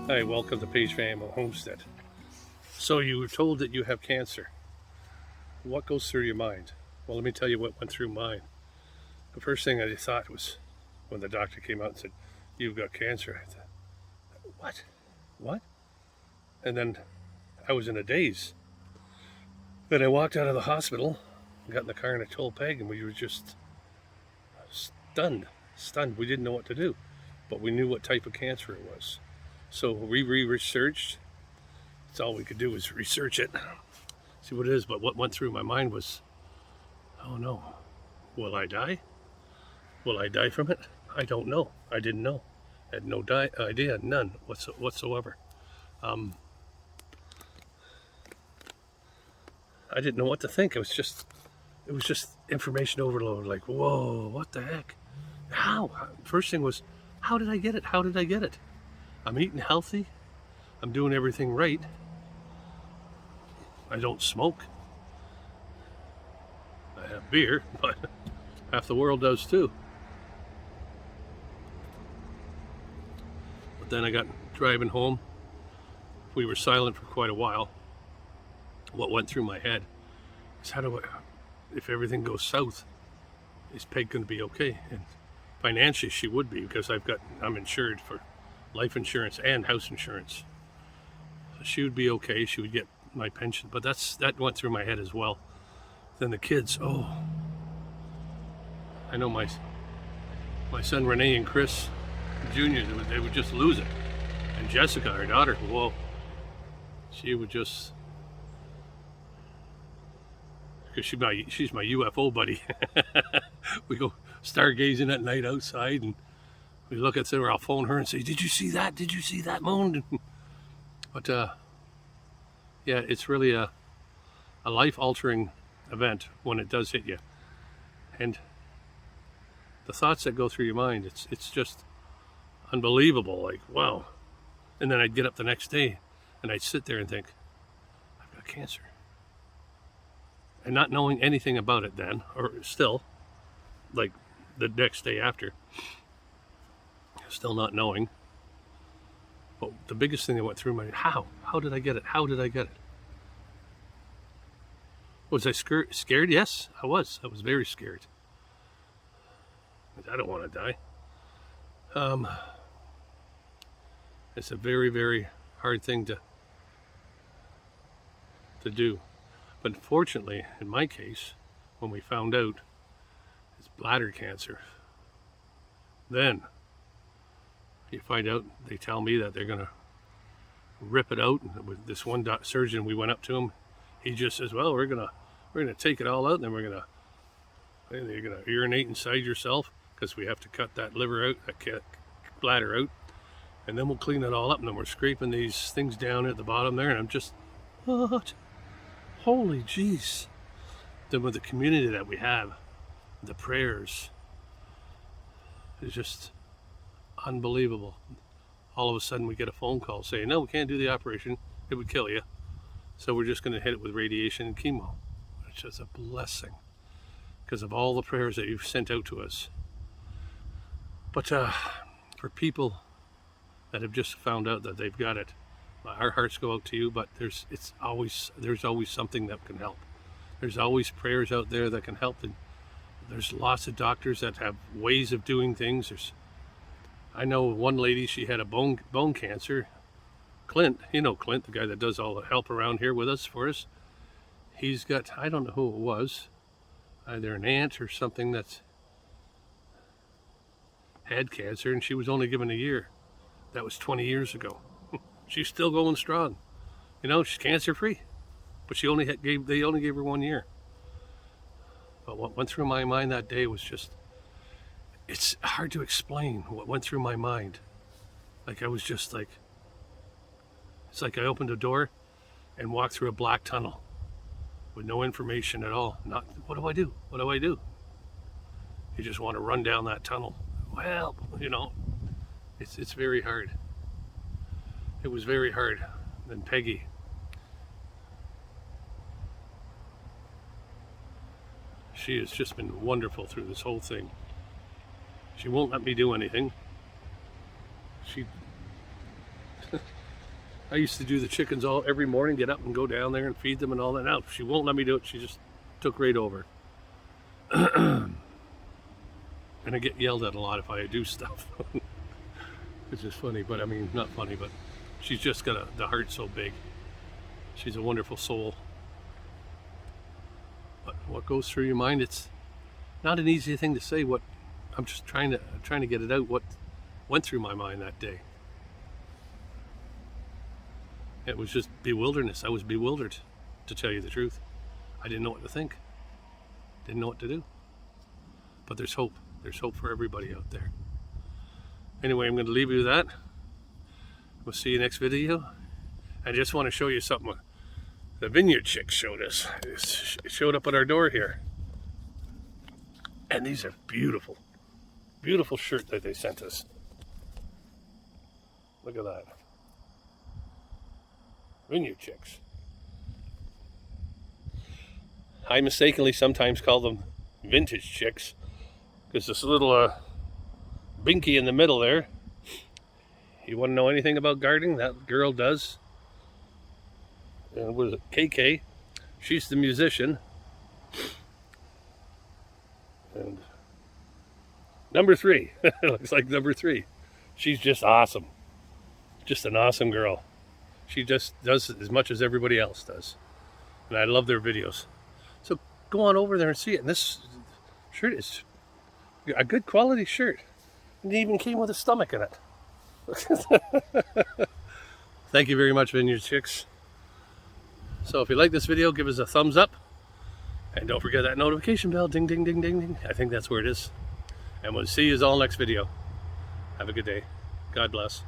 Hi, welcome to Paige Family Homestead. So you were told that you have cancer. What goes through your mind? Well, let me tell you what went through mine. The first thing I thought was when the doctor came out and said, "You've got cancer." I thought, what? What? And then I was in a daze. Then I walked out of the hospital, got in the car, and I told Peg, and we were just stunned. Stunned. We didn't know what to do, but we knew what type of cancer it was. So we researched. That's all we could do was research it, see what it is. But what went through my mind was, oh no, will I die? Will I die from it? I don't know. I didn't know. I had no idea, none whatsoever. I didn't know what to think. It was just information overload. Like, whoa, what the heck? How? First thing was, how did I get it? How did I get it? I'm eating healthy. I'm doing everything right. I don't smoke. I have beer, but half the world does too. But then I got driving home. We were silent for quite a while. What went through my head is, if everything goes south, is Peg going to be okay? And financially, she would be, because I'm insured for life insurance and house insurance. So she would be okay. She would get my pension. But that went through my head as well. Then the kids. Oh, I know my son Renee and Chris Jr. They would just lose it. And Jessica, our daughter, whoa, she would just, because she's my UFO buddy. We go stargazing at night outside, and we look at her. I'll phone her and say, "Did you see that? Did you see that moon?" But yeah, it's really a life-altering event when it does hit you, and the thoughts that go through your mind, it's just unbelievable. Like, wow. And then I'd get up the next day and I'd sit there and think, I've got cancer. And not knowing anything about it then, or still, like the next day after, still not knowing. But the biggest thing that went through my mind, how did I get it? How did I get it? Was I scared? Yes, I was. I was very scared. I don't want to die. It's a very, very hard thing to do. But fortunately, in my case, when we found out it's bladder cancer, then you find out, they tell me that they're going to rip it out. And with this one surgeon, we went up to him. He just says, "Well, we're gonna take it all out, and then you're gonna urinate inside yourself, because we have to cut that liver out, that bladder out, and then we'll clean it all up, and then we're scraping these things down at the bottom there." And I'm just, what? Holy jeez. Then with the community that we have, the prayers, is just unbelievable. All of a sudden we get a phone call saying, "No, we can't do the operation. It would kill you. So we're just going to hit it with radiation and chemo." It's just a blessing, because of all the prayers that you've sent out to us. But for people that have just found out that they've got it, our hearts go out to you. But there's always something that can help. There's always prayers out there that can help. And there's lots of doctors that have ways of doing things. I know one lady, she had a bone cancer. Clint, you know Clint, the guy that does all the help around here with us for us. He's got, I don't know who it was, either an aunt or something that's had cancer, and she was only given a year. That was 20 years ago. She's still going strong. You know, she's cancer free, but they only gave her 1 year. But what went through my mind that day was just, it's hard to explain what went through my mind. Like, I was just like, it's like I opened a door and walked through a black tunnel with no information at all. Not, what do I do? What do I do? You just want to run down that tunnel. Well, you know, it's very hard. It was very hard. Then Peggy, she has just been wonderful through this whole thing. She won't let me do anything. I used to do the chickens every morning, get up and go down there and feed them and all that. Now she won't let me do it. She just took right over. And I get yelled at a lot if I do stuff. Which is funny, but I mean, not funny, but she's just got the heart so big. She's a wonderful soul. But what goes through your mind, it's not an easy thing to say. What I'm just trying to get it out, what went through my mind that day. It was just bewilderness. I was bewildered, to tell you the truth. I didn't know what to think. Didn't know what to do. But there's hope. There's hope for everybody out there. Anyway, I'm going to leave you with that. We'll see you next video. I just want to show you something the Vineyard Chicks showed us. It showed up at our door here. And these are beautiful. Beautiful shirt that they sent us. Look at that. Vineyard Chicks. I mistakenly sometimes call them vintage chicks because this little binky in the middle there. You want to know anything about gardening? That girl does. And what is it? KK. She's the musician. And number 3. Looks like number 3. She's just awesome. Just an awesome girl. She just does as much as everybody else does. And I love their videos. So go on over there and see it. And this shirt is a good quality shirt. And it even came with a stomach in it. Thank you very much, Vineyard Chicks. So if you like this video, give us a thumbs up. And don't forget that notification bell. Ding, ding, ding, ding, ding. I think that's where it is. And we'll see you all next video. Have a good day. God bless.